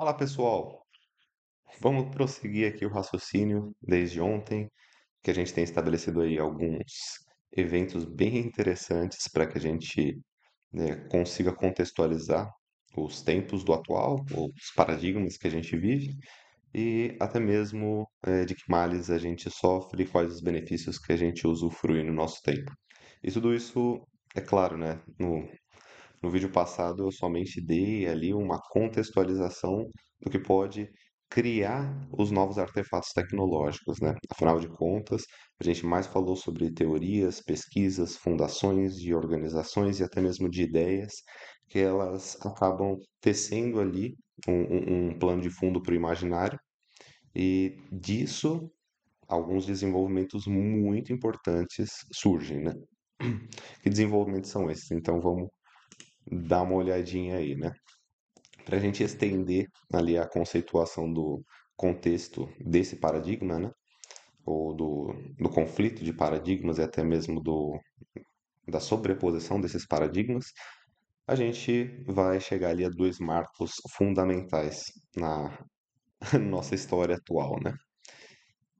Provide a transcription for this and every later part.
Fala pessoal, vamos prosseguir aqui o raciocínio desde ontem, que a gente tem estabelecido aí alguns eventos bem interessantes para que a gente consiga contextualizar os tempos do atual, os paradigmas que a gente vive e até mesmo de que males a gente sofre e quais os benefícios que a gente usufrui no nosso tempo. E tudo isso, é claro, né, no vídeo passado eu somente dei ali uma contextualização do que pode criar os novos artefatos tecnológicos, né? Afinal de contas, a gente mais falou sobre teorias, pesquisas, fundações de organizações e até mesmo de ideias que elas acabam tecendo ali um plano de fundo para o imaginário e disso alguns desenvolvimentos muito importantes surgem, né? Que desenvolvimentos são esses? Então vamos dar uma olhadinha aí, né? Para a gente estender ali a conceituação do contexto desse paradigma, né? Ou do conflito de paradigmas e até mesmo da sobreposição desses paradigmas, a gente vai chegar ali a dois marcos fundamentais na nossa história atual, né?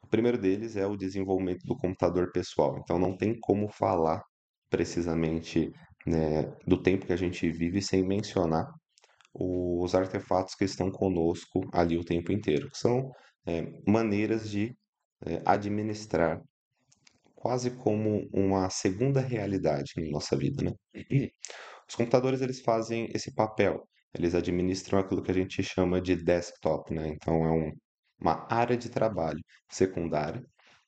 O primeiro deles é o desenvolvimento do computador pessoal. Então não tem como falar precisamente, né, do tempo que a gente vive sem mencionar os artefatos que estão conosco ali o tempo inteiro, que são maneiras de administrar quase como uma segunda realidade na nossa vida, né? Os computadores eles fazem esse papel, eles administram aquilo que a gente chama de desktop, né? Então é uma área de trabalho secundária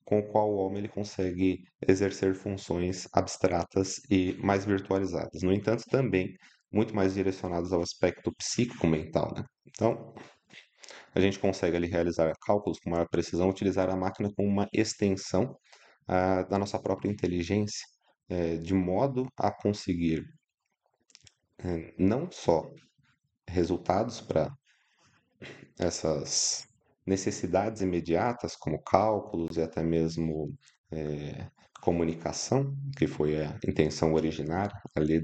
com o qual o homem ele consegue exercer funções abstratas e mais virtualizadas. No entanto, também muito mais direcionadas ao aspecto psíquico-mental, né? Então, a gente consegue ali realizar cálculos com maior precisão, utilizar a máquina como uma extensão da nossa própria inteligência, de modo a conseguir não só resultados para essas necessidades imediatas, como cálculos e até mesmo comunicação, que foi a intenção originária ali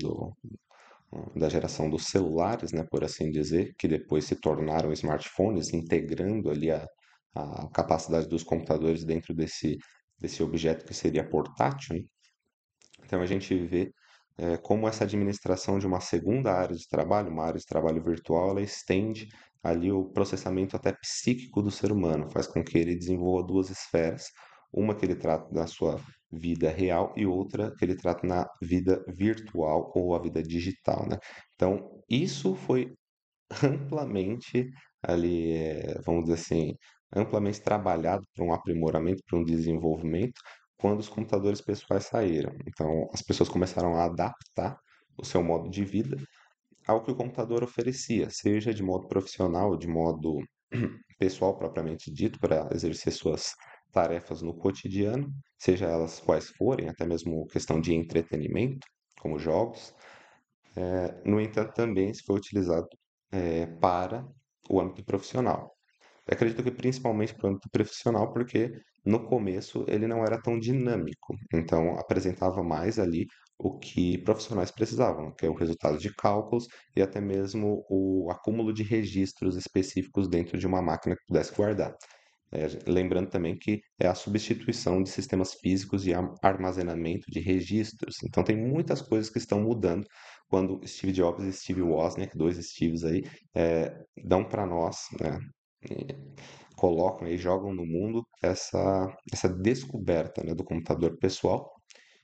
da geração dos celulares, né, por assim dizer, que depois se tornaram smartphones, integrando ali a capacidade dos computadores dentro desse objeto que seria portátil, né? Então a gente vê como essa administração de uma segunda área de trabalho, uma área de trabalho virtual, ela estende ali o processamento até psíquico do ser humano, faz com que ele desenvolva duas esferas, uma que ele trata da sua vida real e outra que ele trata na vida virtual ou a vida digital, né? Então, isso foi amplamente ali, vamos dizer assim, amplamente trabalhado para um aprimoramento, para um desenvolvimento, quando os computadores pessoais saíram. Então, as pessoas começaram a adaptar o seu modo de vida ao que o computador oferecia, seja de modo profissional, de modo pessoal propriamente dito, para exercer suas tarefas no cotidiano, seja elas quais forem, até mesmo questão de entretenimento, como jogos. No entanto, também se foi utilizado para o âmbito profissional. Eu acredito que principalmente para o âmbito profissional, porque no começo ele não era tão dinâmico, então apresentava mais ali o que profissionais precisavam, que é o resultado de cálculos e até mesmo o acúmulo de registros específicos dentro de uma máquina que pudesse guardar. Lembrando também que é a substituição de sistemas físicos e armazenamento de registros. Então tem muitas coisas que estão mudando quando Steve Jobs e Steve Wozniak, dois Steves aí, dão para nós, né, colocam e jogam no mundo essa descoberta, né, do computador pessoal.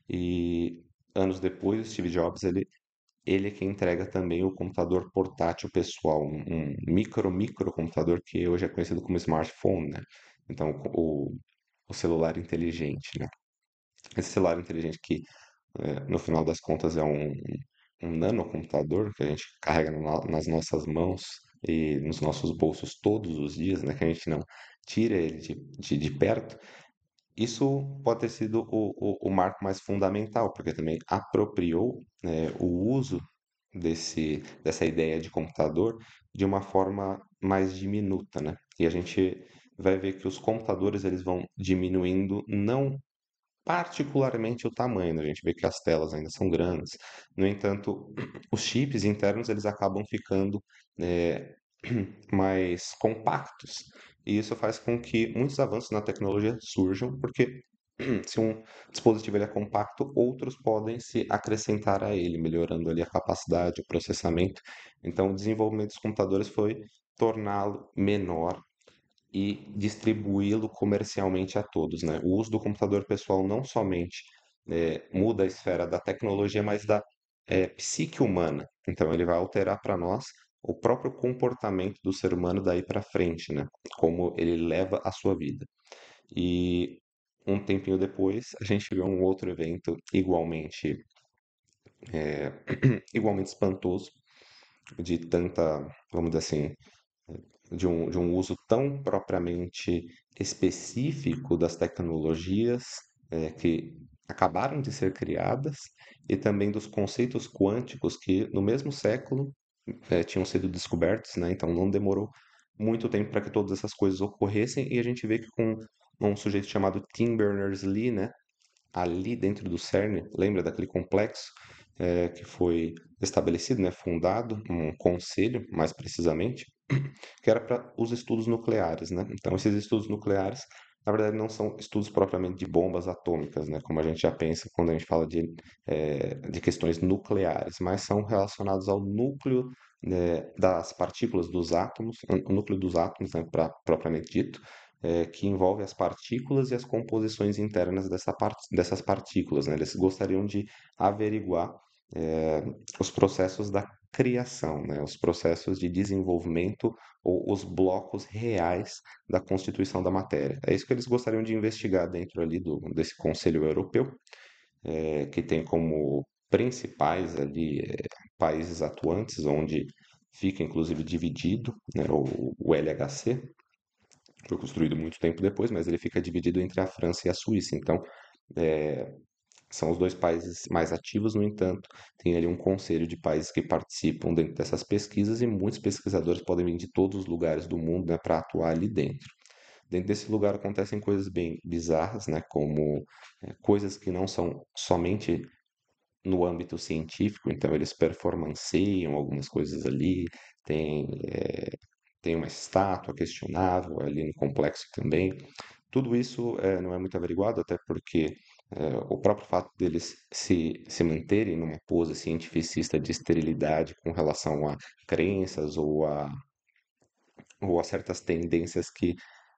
E anos depois, o Steve Jobs ele é quem entrega também o computador portátil pessoal, um microcomputador que hoje é conhecido como smartphone, né? Então, o celular inteligente, né? Esse celular inteligente que, no final das contas, é um nanocomputador que a gente carrega nas nossas mãos e nos nossos bolsos todos os dias, né? Que a gente não tira ele de perto. Isso pode ter sido o marco mais fundamental, porque também apropriou, o uso dessa ideia de computador de uma forma mais diminuta, né? E a gente vai ver que os computadores eles vão diminuindo não particularmente o tamanho, né? A gente vê que as telas ainda são grandes. No entanto, os chips internos eles acabam ficando mais compactos. E isso faz com que muitos avanços na tecnologia surjam, porque se um dispositivo ele é compacto, outros podem se acrescentar a ele, melhorando ali a capacidade, o processamento. Então, o desenvolvimento dos computadores foi torná-lo menor e distribuí-lo comercialmente a todos, né? O uso do computador pessoal não somente muda a esfera da tecnologia, mas da psique humana. Então, ele vai alterar para nós o próprio comportamento do ser humano daí para frente, né? Como ele leva a sua vida. E um tempinho depois, a gente vê um outro evento igualmente espantoso, de tanta, vamos dizer assim, de um uso tão propriamente específico das tecnologias que acabaram de ser criadas e também dos conceitos quânticos que no mesmo século tinham sido descobertos, né? Então não demorou muito tempo para que todas essas coisas ocorressem e a gente vê que com um sujeito chamado Tim Berners-Lee, né? Ali dentro do CERN, lembra daquele complexo que foi estabelecido, né? Fundado, um conselho, mais precisamente, que era para os estudos nucleares, né? Então, esses estudos nucleares, na verdade, não são estudos propriamente de bombas atômicas, né? Como a gente já pensa quando a gente fala de questões nucleares, mas são relacionados ao núcleo, né, das partículas dos átomos, o núcleo dos átomos, né, propriamente dito, que envolve as partículas e as composições internas dessas partículas, né? Eles gostariam de averiguar eh, os processos da criação, né? Os processos de desenvolvimento ou os blocos reais da constituição da matéria. É isso que eles gostariam de investigar dentro ali desse Conselho Europeu, que tem como principais ali países atuantes, onde fica inclusive dividido, né, o LHC, foi construído muito tempo depois, mas ele fica dividido entre a França e a Suíça. Então, são os dois países mais ativos, no entanto, tem ali um conselho de países que participam dentro dessas pesquisas e muitos pesquisadores podem vir de todos os lugares do mundo, né, para atuar ali dentro. Dentro desse lugar acontecem coisas bem bizarras, né, como coisas que não são somente no âmbito científico, então eles performanceiam algumas coisas ali, tem, tem uma estátua questionável ali no complexo também. Tudo isso não é muito averiguado, até porque o próprio fato deles se manterem numa pose cientificista de esterilidade com relação a crenças ou a certas tendências que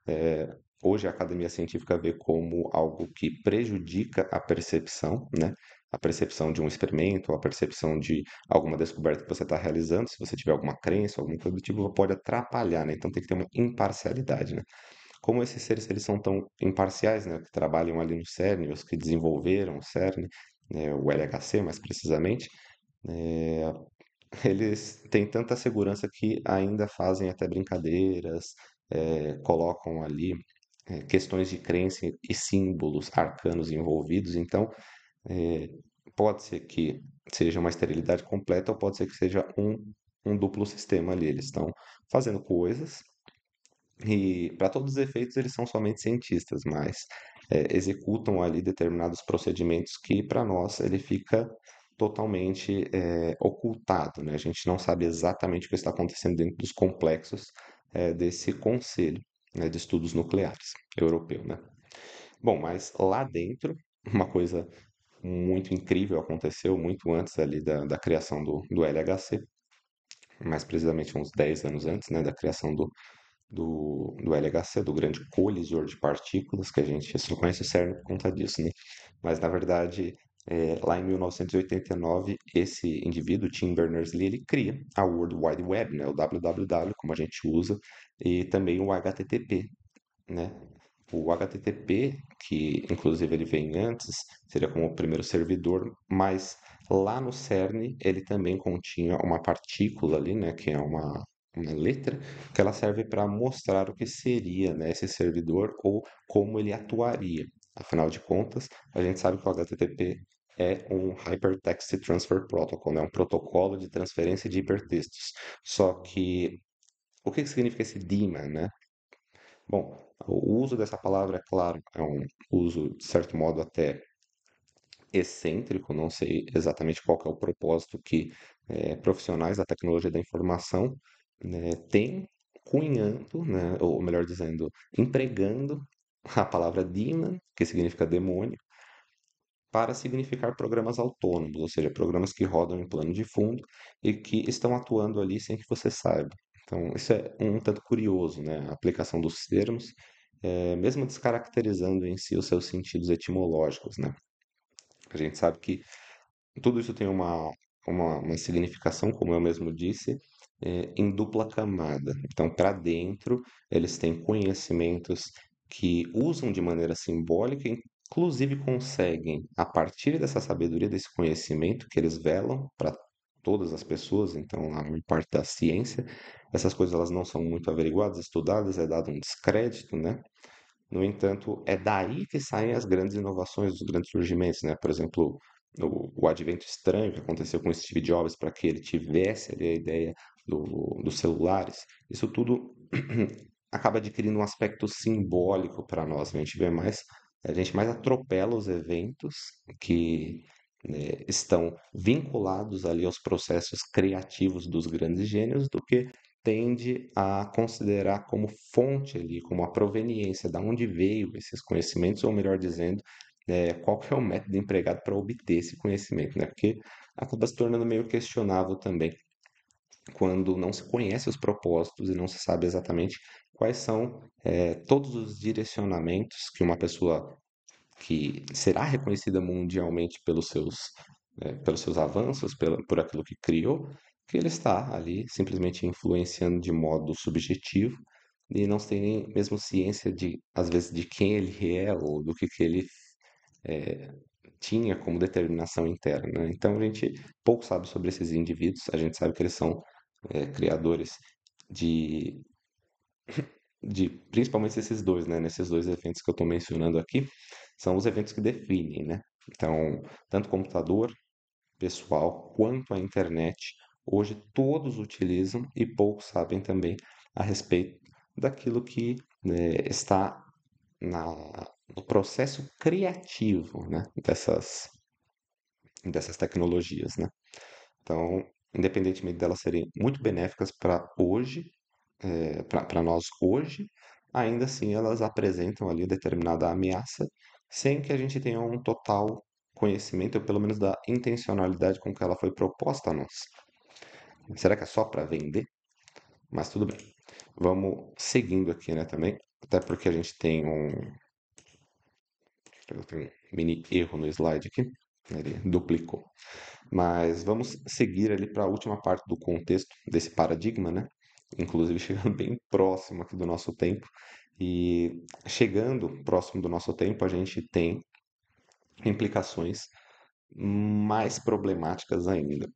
eh, hoje a academia científica vê como algo que prejudica a percepção, né? A percepção de um experimento, a percepção de alguma descoberta que você está realizando, se você tiver alguma crença, alguma coisa do tipo, pode atrapalhar, né? Então tem que ter uma imparcialidade, né? Como esses seres eles são tão imparciais, né? Que trabalham ali no CERN, os que desenvolveram o CERN, né? O LHC mais precisamente, eh, eles têm tanta segurança que ainda fazem até brincadeiras, colocam ali questões de crença e símbolos arcanos envolvidos. Então, eh, pode ser que seja uma esterilidade completa ou pode ser que seja um duplo sistema ali. Eles estão fazendo coisas e, para todos os efeitos, eles são somente cientistas, mas executam ali determinados procedimentos que, para nós, ele fica totalmente ocultado, né? A gente não sabe exatamente o que está acontecendo dentro dos complexos desse conselho, né, de estudos nucleares europeu, né? Bom, mas lá dentro, uma coisa muito incrível aconteceu muito antes ali da criação do LHC, mais precisamente uns 10 anos antes, né, da criação do LHC, do grande colisor de partículas, que a gente só conhece o CERN por conta disso, né? Mas, na verdade, lá em 1989, esse indivíduo, Tim Berners-Lee, ele cria a World Wide Web, né? O www, como a gente usa, e também o HTTP, né? O HTTP, que inclusive ele vem antes, seria como o primeiro servidor, mas lá no CERN ele também continha uma partícula ali, né, que é uma letra, que ela serve para mostrar o que seria, né, esse servidor ou como ele atuaria. Afinal de contas, a gente sabe que o HTTP é um Hypertext Transfer Protocol, né, um protocolo de transferência de hipertextos. Só que o que significa esse daemon, né? Bom, o uso dessa palavra, é claro, é um uso, de certo modo, até excêntrico, não sei exatamente qual que é o propósito que profissionais da tecnologia da informação tem cunhando, né, ou melhor dizendo, empregando a palavra daemon, que significa demônio, para significar programas autônomos, ou seja, programas que rodam em plano de fundo e que estão atuando ali sem que você saiba. Então, isso é um tanto curioso, né? A aplicação dos termos, mesmo descaracterizando em si os seus sentidos etimológicos, né? A gente sabe que tudo isso tem uma significação, como eu mesmo disse, em dupla camada. Então, para dentro, eles têm conhecimentos que usam de maneira simbólica, inclusive conseguem, a partir dessa sabedoria, desse conhecimento que eles velam para todas as pessoas, então, a maior parte da ciência, essas coisas elas não são muito averiguadas, estudadas, é dado um descrédito, né? No entanto, é daí que saem as grandes inovações, os grandes surgimentos, né? Por exemplo, o advento estranho que aconteceu com Steve Jobs para que ele tivesse ali a ideia dos celulares. Isso tudo acaba adquirindo um aspecto simbólico para nós. A gente mais atropela os eventos que estão vinculados ali aos processos criativos dos grandes gênios do que tende a considerar como fonte ali, como a proveniência, da onde veio esses conhecimentos, ou melhor dizendo, qual que é o método empregado para obter esse conhecimento, né? Porque acaba se tornando meio questionável também quando não se conhece os propósitos e não se sabe exatamente quais são todos os direcionamentos que uma pessoa que será reconhecida mundialmente pelos seus avanços, por aquilo que criou, que ele está ali simplesmente influenciando de modo subjetivo e não se tem nem mesmo ciência de, às vezes, de quem ele é ou do que ele tinha como determinação interna, né? Então a gente pouco sabe sobre esses indivíduos, a gente sabe que eles são criadores de principalmente esses dois, né? Nesses dois eventos que eu estou mencionando aqui, são os eventos que definem, né? Então, tanto o computador pessoal quanto a internet, hoje todos utilizam e poucos sabem também a respeito daquilo que está na, no processo criativo, né? Dessas tecnologias, né? Então, independentemente delas serem muito benéficas para hoje, para nós hoje, ainda assim elas apresentam ali determinada ameaça, sem que a gente tenha um total conhecimento, ou pelo menos da intencionalidade com que ela foi proposta a nós. Será que é só para vender? Mas tudo bem. Vamos seguindo aqui, né, também, até porque a gente tem eu tenho um mini erro no slide aqui, ele duplicou. Mas vamos seguir ali para a última parte do contexto desse paradigma, né? Inclusive chegando bem próximo aqui do nosso tempo. E chegando próximo do nosso tempo, a gente tem implicações mais problemáticas ainda.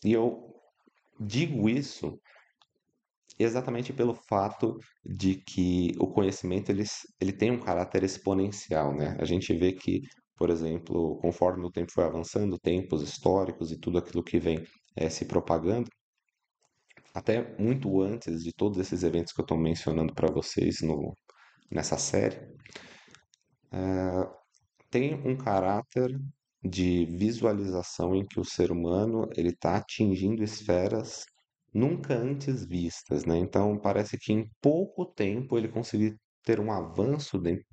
E eu digo isso exatamente pelo fato de que o conhecimento ele tem um caráter exponencial, né? A gente vê que, por exemplo, conforme o tempo foi avançando, tempos históricos e tudo aquilo que vem se propagando, até muito antes de todos esses eventos que eu estou mencionando para vocês nessa série, tem um caráter de visualização em que o ser humano ele está atingindo esferas nunca antes vistas, né? Então parece que em pouco tempo ele conseguiu ter um avanço dentro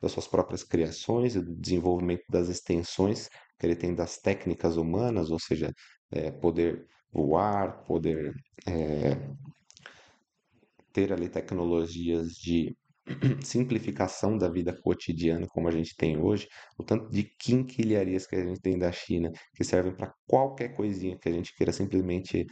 das suas próprias criações e do desenvolvimento das extensões que ele tem das técnicas humanas, ou seja, poder voar, poder ter ali tecnologias de simplificação da vida cotidiana como a gente tem hoje, o tanto de quinquilharias que a gente tem da China, que servem para qualquer coisinha que a gente queira simplesmente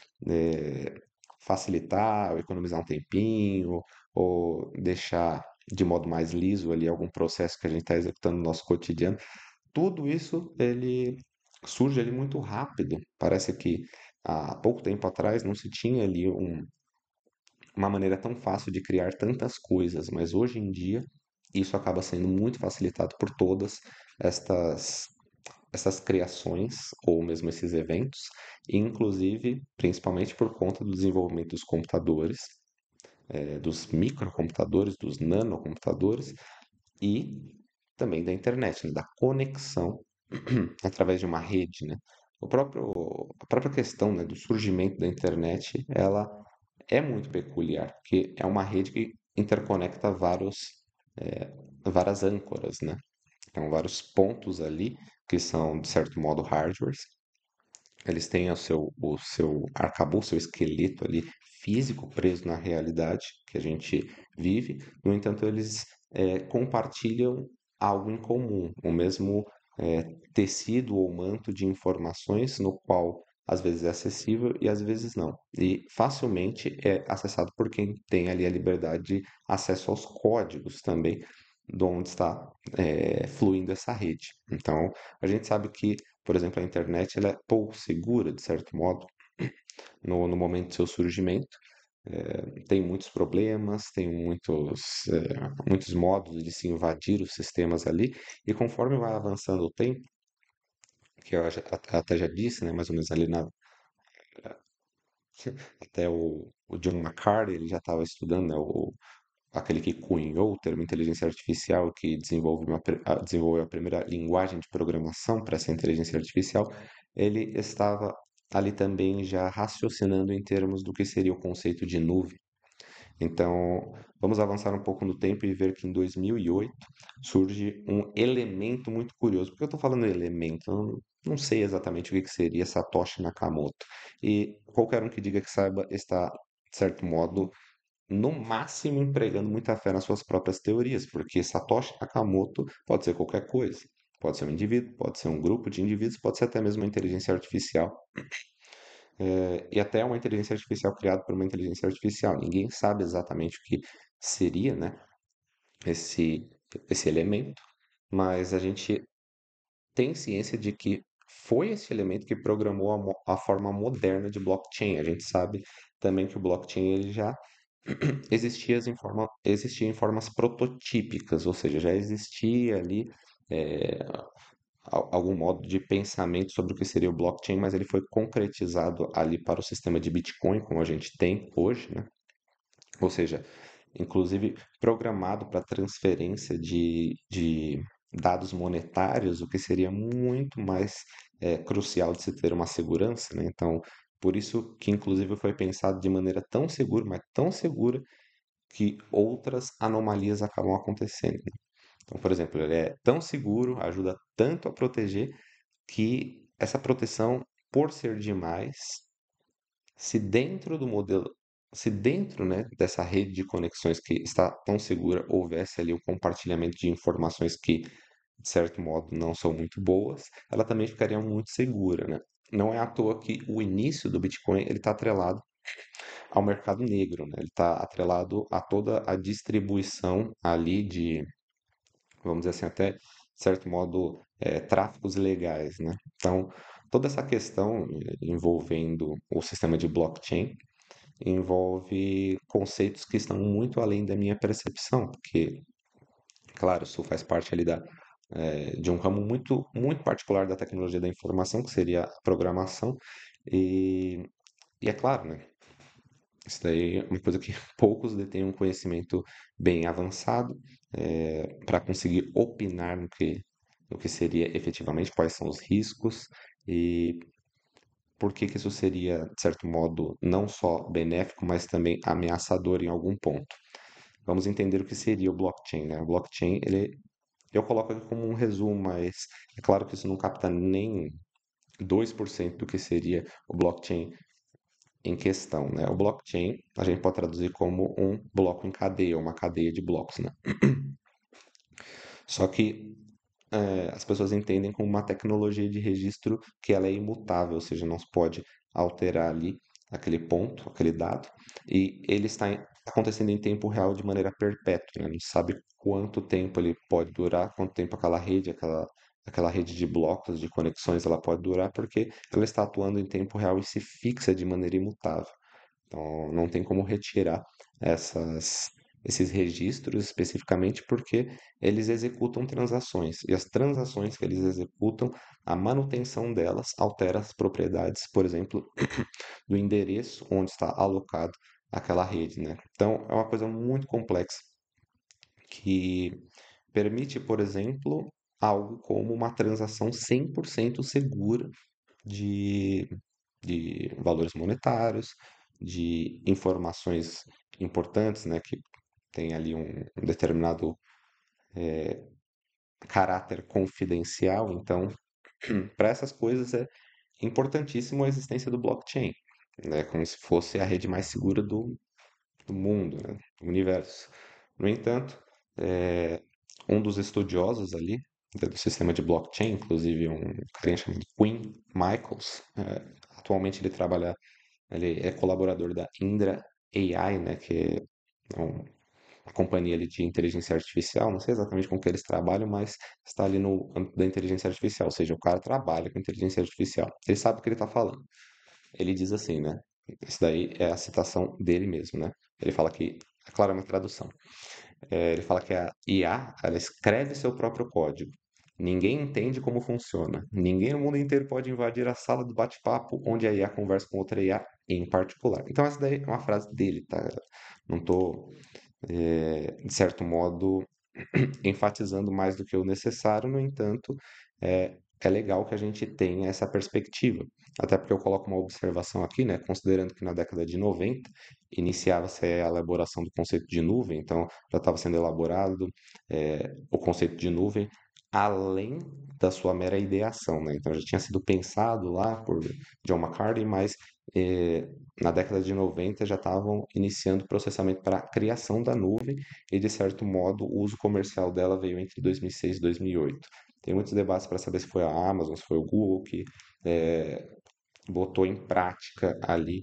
facilitar, ou economizar um tempinho, ou deixar de modo mais liso ali algum processo que a gente está executando no nosso cotidiano. Tudo isso ele surge ali muito rápido. Parece que há pouco tempo atrás não se tinha ali uma maneira tão fácil de criar tantas coisas, mas hoje em dia isso acaba sendo muito facilitado por todas estas essas criações ou mesmo esses eventos, inclusive principalmente por conta do desenvolvimento dos computadores, dos microcomputadores, dos nanocomputadores e também da internet, né, da conexão através de uma rede, né? A própria questão, né, do surgimento da internet, ela é muito peculiar, porque é uma rede que interconecta é, várias âncoras, né? Então, vários pontos ali que são, de certo modo, hardwares. Eles têm o seu arcabouço, seu esqueleto ali físico preso na realidade que a gente vive. No entanto, eles compartilham algo em comum, o mesmo é, tecido ou manto de informações no qual às vezes é acessível e às vezes não. E facilmente é acessado por quem tem ali a liberdade de acesso aos códigos também, de onde está fluindo essa rede. Então, a gente sabe que, por exemplo, a internet ela é pouco segura, de certo modo, no momento do seu surgimento. Tem muitos problemas, tem muitos modos de se invadir os sistemas ali, e conforme vai avançando o tempo, que até já disse, né, mais ou menos ali até o John McCarthy, ele já estava estudando, né, aquele que cunhou o termo inteligência artificial, que desenvolveu a primeira linguagem de programação para essa inteligência artificial, ele estava ali também já raciocinando em termos do que seria o conceito de nuvem. Então, vamos avançar um pouco no tempo e ver que em 2008 surge um elemento muito curioso. Por que eu estou falando elemento? Eu não sei exatamente o que seria Satoshi Nakamoto. E qualquer um que diga que saiba está, de certo modo, no máximo empregando muita fé nas suas próprias teorias, porque Satoshi Nakamoto pode ser qualquer coisa. Pode ser um indivíduo, pode ser um grupo de indivíduos, pode ser até mesmo uma inteligência artificial. E até uma inteligência artificial criada por uma inteligência artificial. Ninguém sabe exatamente o que seria, né, esse, esse elemento, mas a gente tem ciência de que foi esse elemento que programou a forma moderna de blockchain. A gente sabe também que o blockchain ele já existia em formas prototípicas, ou seja, já existia ali é, algum modo de pensamento sobre o que seria o blockchain, mas ele foi concretizado ali para o sistema de Bitcoin, como a gente tem hoje, né? Ou seja, inclusive programado para transferência de dados monetários, o que seria muito mais crucial de se ter uma segurança, né? Então, por isso que inclusive foi pensado de maneira tão segura, mas tão segura que outras anomalias acabam acontecendo. Então, por exemplo, ele é tão seguro, ajuda tanto a proteger, que essa proteção, por ser demais, se dentro do modelo, se dentro, né, dessa rede de conexões que está tão segura, houvesse ali o compartilhamento de informações que, de certo modo, não são muito boas, ela também ficaria muito segura, né? Não é à toa que o início do Bitcoin ele está atrelado ao mercado negro, né? Ele está atrelado a toda a distribuição ali de, vamos dizer assim, até de certo modo, tráficos ilegais, né? Então, toda essa questão envolvendo o sistema de blockchain envolve conceitos que estão muito além da minha percepção, porque, claro, isso faz parte ali de um ramo muito particular da tecnologia da informação, que seria a programação, e, e é claro, né? Isso daí é uma coisa que poucos detêm um conhecimento bem avançado para conseguir opinar no que seria efetivamente, quais são os riscos e por que que isso seria, de certo modo, não só benéfico, mas também ameaçador em algum ponto. Vamos entender o que seria o blockchain, né? O blockchain, eu coloco aqui como um resumo, mas é claro que isso não capta nem 2% do que seria o blockchain em questão, né? O blockchain a gente pode traduzir como um bloco em cadeia, uma cadeia de blocos, né? Só que as pessoas entendem como uma tecnologia de registro que ela é imutável, ou seja, não se pode alterar ali aquele ponto, aquele dado, e ele está acontecendo em tempo real de maneira perpétua, né? Não se sabe quanto tempo ele pode durar, quanto tempo aquela rede de blocos, de conexões, ela pode durar, porque ela está atuando em tempo real e se fixa de maneira imutável. Então, não tem como retirar essas, esses registros especificamente porque eles executam transações. E as transações que eles executam, a manutenção delas altera as propriedades, por exemplo, do endereço onde está alocado aquela rede, né? Então, é uma coisa muito complexa que permite, por exemplo, algo como uma transação 100% segura de, de valores monetários, de informações importantes, né, que tem ali um determinado caráter confidencial. Então, para essas coisas é importantíssimo a existência do blockchain, né, como se fosse a rede mais segura do mundo, né, do universo. No entanto, é, um dos estudiosos ali do sistema de blockchain, inclusive um carinha chamado Quinn Michaels, atualmente ele é colaborador da Indra AI, né, que é uma companhia ali de inteligência artificial, não sei exatamente com que eles trabalham, mas está ali no âmbito da inteligência artificial, ou seja, o cara trabalha com inteligência artificial, ele sabe o que ele está falando. Ele diz assim, né? Isso daí é a citação dele mesmo, né? Ele fala que, é claro, é uma tradução. Ele fala que a IA, ela escreve seu próprio código. Ninguém entende como funciona. Ninguém no mundo inteiro pode invadir a sala do bate-papo onde a IA conversa com outra IA em particular. Então, essa daí é uma frase dele, tá? Não estou, de certo modo, enfatizando mais do que o necessário, no entanto, é legal que a gente tenha essa perspectiva. Até porque eu coloco uma observação aqui, né, considerando que na década de 90 iniciava-se a elaboração do conceito de nuvem, então já estava sendo elaborado o conceito de nuvem além da sua mera ideação, né? Então já tinha sido pensado lá por John McCarthy, mas eh, na década de 90 já estavam iniciando o processamento para a criação da nuvem e, de certo modo, o uso comercial dela veio entre 2006 e 2008. Tem muitos debates para saber se foi a Amazon, se foi o Google que eh, botou em prática ali,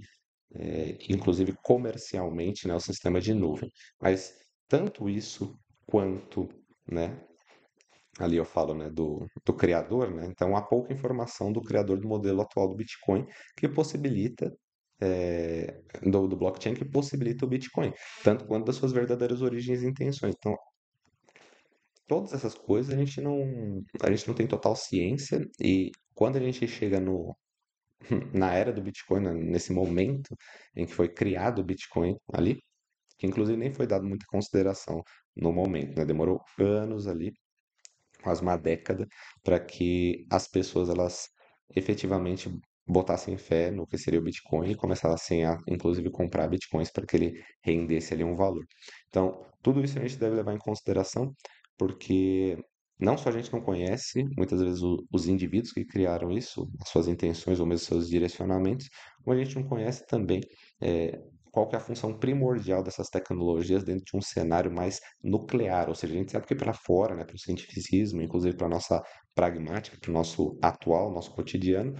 inclusive comercialmente, né, o sistema de nuvem. Mas tanto isso quanto, né, ali eu falo, né, do criador, né, então há pouca informação do criador do modelo atual do Bitcoin que possibilita do blockchain que possibilita o Bitcoin, tanto quanto das suas verdadeiras origens e intenções. Então, todas essas coisas a gente não tem total ciência e quando a gente chega no, na era do Bitcoin, nesse momento em que foi criado o Bitcoin ali, que inclusive nem foi dado muita consideração no momento, né? Demorou anos ali, quase uma década, para que as pessoas elas efetivamente botassem fé no que seria o Bitcoin e começassem a, inclusive, comprar Bitcoins para que ele rendesse ali um valor. Então, tudo isso a gente deve levar em consideração, porque não só a gente não conhece, muitas vezes, os indivíduos que criaram isso, as suas intenções ou mesmo seus direcionamentos, como a gente não conhece também qual que é a função primordial dessas tecnologias dentro de um cenário mais nuclear, ou seja, a gente sabe que para fora, né, para o cientificismo, inclusive para a nossa pragmática, para o nosso atual, nosso cotidiano,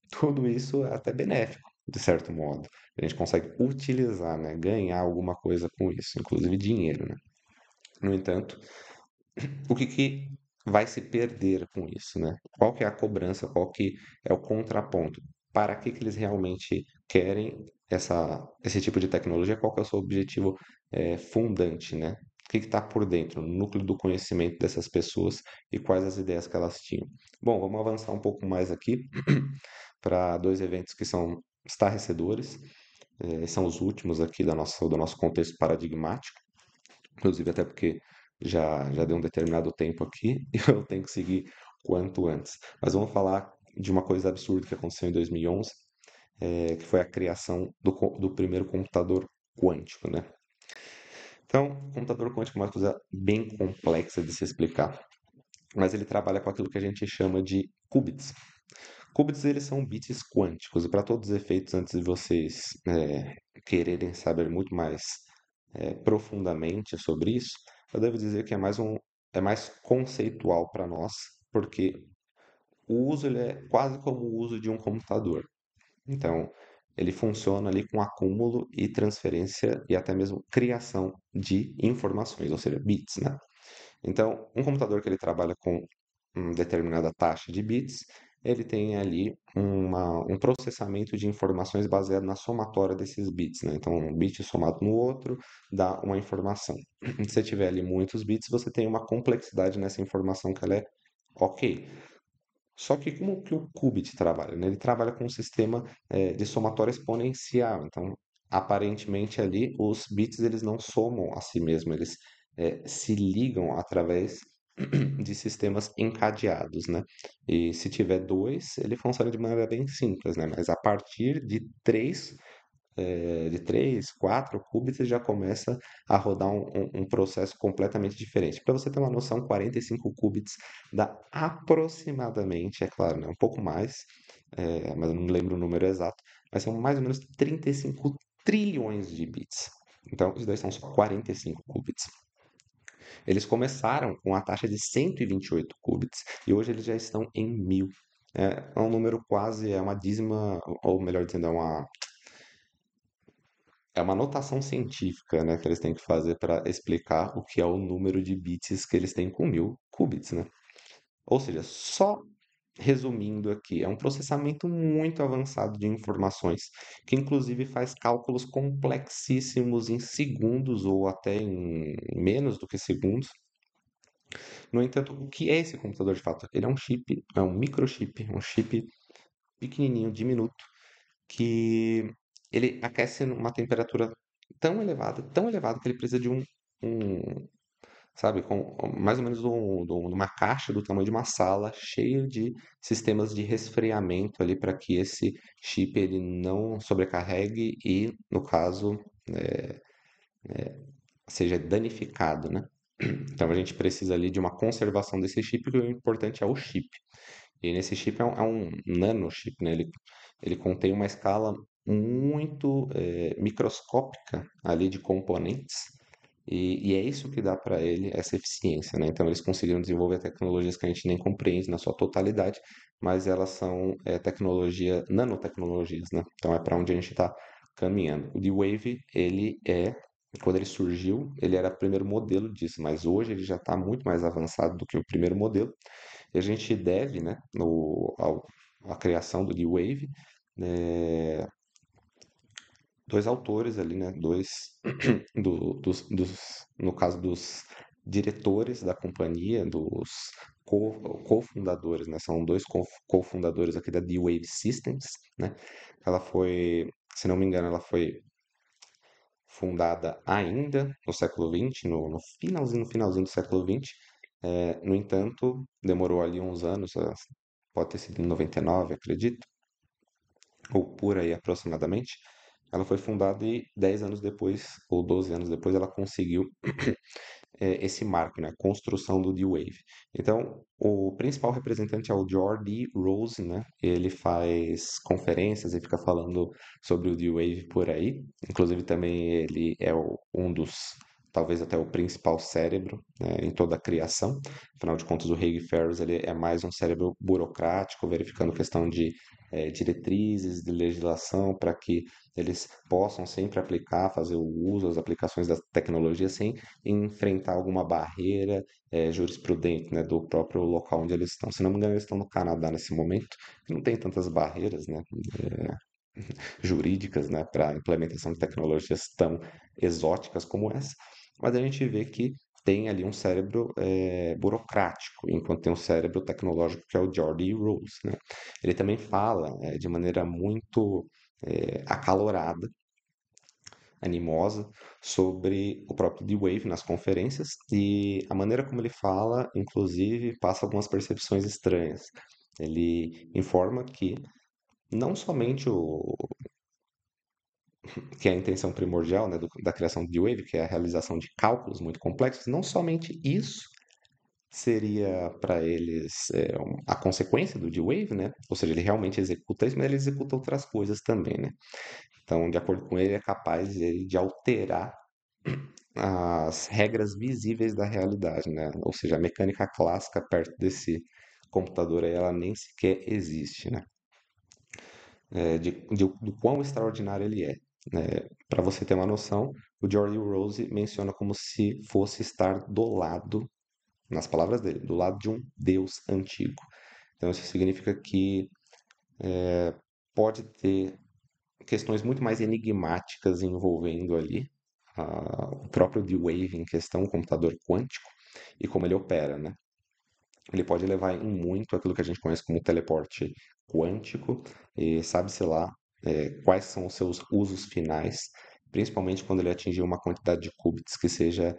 tudo isso é até benéfico, de certo modo. A gente consegue utilizar, né, ganhar alguma coisa com isso, inclusive dinheiro, né? No entanto, o que vai se perder com isso, né? Qual que é a cobrança, qual que é o contraponto? Para que eles realmente querem esse tipo de tecnologia? Qual que é o seu objetivo fundante, né? O que está por dentro, no núcleo do conhecimento dessas pessoas e quais as ideias que elas tinham? Bom, vamos avançar um pouco mais aqui para dois eventos que são estarrecedores, são os últimos aqui do nosso contexto paradigmático, inclusive até porque já deu um determinado tempo aqui e eu tenho que seguir quanto antes. Mas vamos falar de uma coisa absurda que aconteceu em 2011, que foi a criação do primeiro computador quântico, né? Então, o computador quântico é uma coisa bem complexa de se explicar, mas ele trabalha com aquilo que a gente chama de qubits. Qubits, eles são bits quânticos, e para todos os efeitos, antes de vocês quererem saber muito mais profundamente sobre isso, eu devo dizer que é mais conceitual para nós, porque o uso ele é quase como o uso de um computador. Então, ele funciona ali com acúmulo e transferência e até mesmo criação de informações, ou seja, bits, né? Então, um computador que ele trabalha com uma determinada taxa de bits, ele tem ali um processamento de informações baseado na somatória desses bits, né? Então, um bit somado no outro dá uma informação. Se você tiver ali muitos bits, você tem uma complexidade nessa informação que ela é ok. Só que como que o qubit trabalha, né? Ele trabalha com um sistema de somatória exponencial. Então, aparentemente ali, os bits eles não somam a si mesmos, eles se ligam através de sistemas encadeados, né? E se tiver dois, ele funciona de maneira bem simples, né? Mas a partir de três, de 3, 4 qubits, ele já começa a rodar um processo completamente diferente. Para você ter uma noção, 45 qubits dá aproximadamente, é claro, né, um pouco mais, mas eu não lembro o número exato, mas são mais ou menos 35 trilhões de bits. Então, os dois são só 45 qubits. Eles começaram com a taxa de 128 qubits e hoje eles já estão em 1000. É um número quase, é uma dízima, ou melhor dizendo, é uma notação científica, né, que eles têm que fazer para explicar o que é o número de bits que eles têm com 1000 qubits, né? Ou seja, só resumindo aqui, é um processamento muito avançado de informações, que inclusive faz cálculos complexíssimos em segundos ou até em menos do que segundos. No entanto, o que é esse computador de fato? Ele é um chip, é um microchip, um chip pequenininho, diminuto, que ele aquece numa temperatura tão elevada que ele precisa de um, sabe, com mais ou menos uma caixa do tamanho de uma sala, cheia de sistemas de resfriamento ali para que esse chip ele não sobrecarregue e, no caso, seja danificado, né? Então a gente precisa ali de uma conservação desse chip, porque o importante é o chip. E nesse chip é um nanochip, né? Ele contém uma escala muito microscópica ali de componentes, e é isso que dá para ele essa eficiência, né? Então eles conseguiram desenvolver tecnologias que a gente nem compreende na sua totalidade, mas elas são nanotecnologias, né? Então é para onde a gente está caminhando. O D-Wave, quando ele surgiu, ele era o primeiro modelo disso, mas hoje ele já está muito mais avançado do que o primeiro modelo. E a gente deve, né, à criação do D-Wave, né, dois autores ali, né, no caso dos diretores da companhia, dos cofundadores, né, são dois cofundadores aqui da D-Wave Systems, né, ela foi, se não me engano, ela foi fundada ainda no século XX, no finalzinho do século XX. No entanto, demorou ali uns anos, pode ter sido em 99, acredito, ou por aí aproximadamente. Ela foi fundada e 10 anos depois, ou 12 anos depois, ela conseguiu esse marco, né? A construção do D-Wave. Então, o principal representante é o Jordi Rose, né? Ele faz conferências e fica falando sobre o D-Wave por aí. Inclusive, também ele é um dos, talvez até o principal cérebro, né, em toda a criação. Afinal de contas, o Hugh Ferris ele é mais um cérebro burocrático, verificando questão de diretrizes de legislação para que eles possam sempre aplicar, fazer o uso, as aplicações da tecnologia sem enfrentar alguma barreira jurisprudente, né, do próprio local onde eles estão. Se não me engano, eles estão no Canadá nesse momento, que não tem tantas barreiras, né, jurídicas, né, para a implementação de tecnologias tão exóticas como essa, mas a gente vê que tem ali um cérebro burocrático, enquanto tem um cérebro tecnológico que é o Jordi Rose, né? Ele também fala de maneira muito acalorada, animosa, sobre o próprio D-Wave nas conferências e a maneira como ele fala, inclusive, passa algumas percepções estranhas. Ele informa que não somente que é a intenção primordial, né, da criação do D-Wave, que é a realização de cálculos muito complexos, não somente isso seria para eles a consequência do D-Wave, né? Ou seja, ele realmente executa isso, mas ele executa outras coisas também, né? Então, de acordo com ele, é capaz de alterar as regras visíveis da realidade, né? Ou seja, a mecânica clássica perto desse computador aí, ela nem sequer existe, né? Do quão extraordinário ele é. Para você ter uma noção, o Jordi Rose menciona como se fosse estar do lado, nas palavras dele, do lado de um deus antigo. Então isso significa que pode ter questões muito mais enigmáticas envolvendo ali o próprio D-Wave em questão, o computador quântico, e como ele opera, né? Ele pode levar em muito aquilo que a gente conhece como teleporte quântico, e sabe-se lá quais são os seus usos finais, principalmente quando ele atingir uma quantidade de qubits que seja.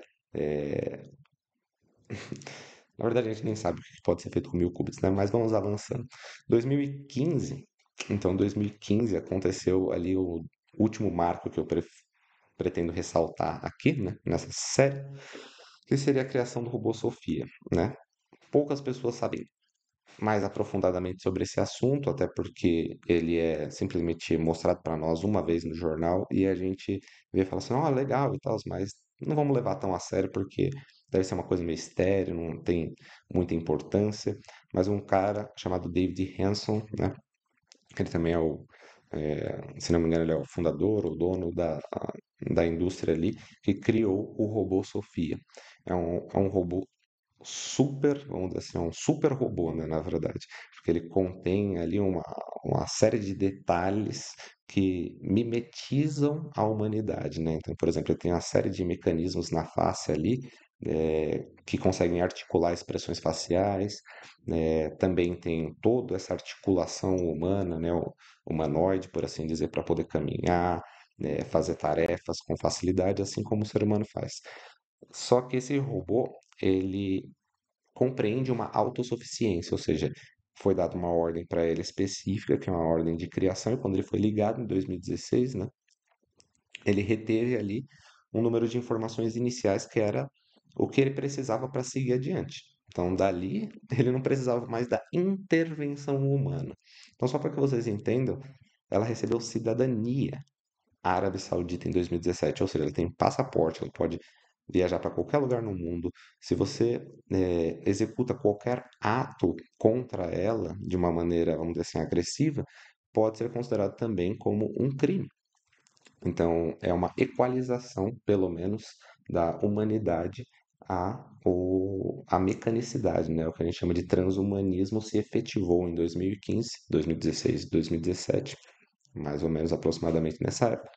Na verdade, a gente nem sabe o que pode ser feito com 1000 qubits, né? Mas vamos avançando. 2015, então, 2015 aconteceu ali último marco que eu pretendo ressaltar aqui, né, nessa série, que seria a criação do robô Sofia, né? Poucas pessoas sabem mais aprofundadamente sobre esse assunto, até porque ele é simplesmente mostrado para nós uma vez no jornal e a gente vê e fala assim, ó, legal e tal, mas não vamos levar tão a sério porque deve ser uma coisa meio estéril, não tem muita importância. Mas um cara chamado David Hanson, né? Ele também é se não me engano, ele é o fundador, o dono da indústria ali, que criou o robô Sofia. É um robô super, vamos dizer assim, é um super robô, né, na verdade, porque ele contém ali uma série de detalhes que mimetizam a humanidade, né? Então, por exemplo, ele tem uma série de mecanismos na face ali, que conseguem articular expressões faciais, também tem toda essa articulação humana, né, o humanoide, por assim dizer, para poder caminhar, fazer tarefas com facilidade, assim como o ser humano faz. Só que esse robô, ele compreende uma autossuficiência, ou seja, foi dada uma ordem para ele específica, que é uma ordem de criação, e quando ele foi ligado em 2016, né, ele reteve ali um número de informações iniciais que era o que ele precisava para seguir adiante. Então, dali, ele não precisava mais da intervenção humana. Então, só para que vocês entendam, ela recebeu cidadania Árabe Saudita em 2017, ou seja, ela tem passaporte, ela pode viajar para qualquer lugar no mundo. Se você executa qualquer ato contra ela de uma maneira, vamos dizer assim, agressiva, pode ser considerado também como um crime. Então, é uma equalização, pelo menos, da humanidade à mecanicidade, né? O que a gente chama de transhumanismo se efetivou em 2015, 2016, 2017, mais ou menos aproximadamente nessa época.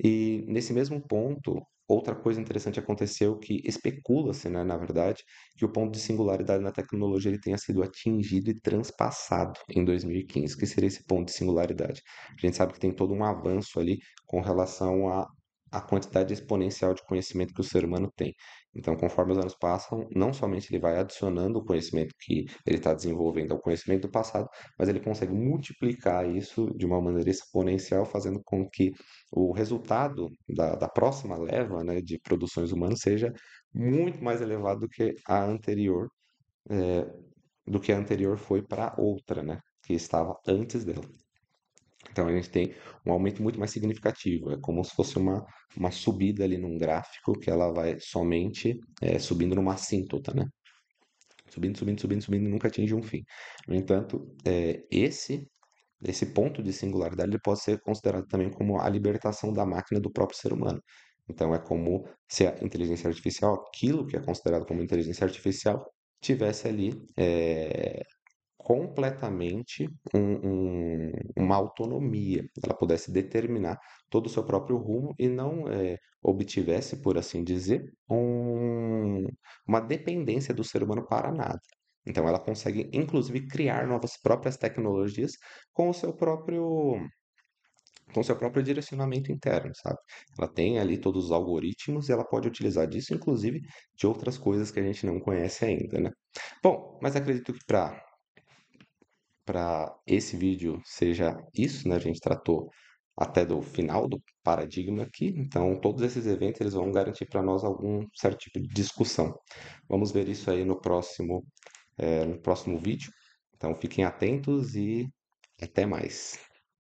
E nesse mesmo ponto, outra coisa interessante aconteceu que especula-se, né, na verdade, que o ponto de singularidade na tecnologia ele tenha sido atingido e transpassado em 2015. O que seria esse ponto de singularidade? A gente sabe que tem todo um avanço ali com relação à quantidade exponencial de conhecimento que o ser humano tem. Então, conforme os anos passam, não somente ele vai adicionando o conhecimento que ele está desenvolvendo ao conhecimento do passado, mas ele consegue multiplicar isso de uma maneira exponencial, fazendo com que o resultado da próxima leva, né, de produções humanas seja muito mais elevado do que a anterior foi para outra, né, que estava antes dela. Então a gente tem um aumento muito mais significativo. É como se fosse uma subida ali num gráfico que ela vai somente subindo numa assíntota, né? Subindo, subindo, subindo, subindo e nunca atinge um fim. No entanto, esse ponto de singularidade ele pode ser considerado também como a libertação da máquina do próprio ser humano. Então é como se a inteligência artificial, aquilo que é considerado como inteligência artificial, tivesse ali completamente uma autonomia, ela pudesse determinar todo o seu próprio rumo e não obtivesse, por assim dizer, uma dependência do ser humano para nada. Então ela consegue, inclusive, criar novas próprias tecnologias com o seu próprio direcionamento interno, sabe? Ela tem ali todos os algoritmos e ela pode utilizar disso, inclusive, de outras coisas que a gente não conhece ainda, né? Bom, mas acredito que para esse vídeo seja isso, né? A gente tratou até do final do paradigma aqui, então todos esses eventos eles vão garantir para nós algum certo tipo de discussão. Vamos ver isso aí no próximo vídeo. Então fiquem atentos e até mais.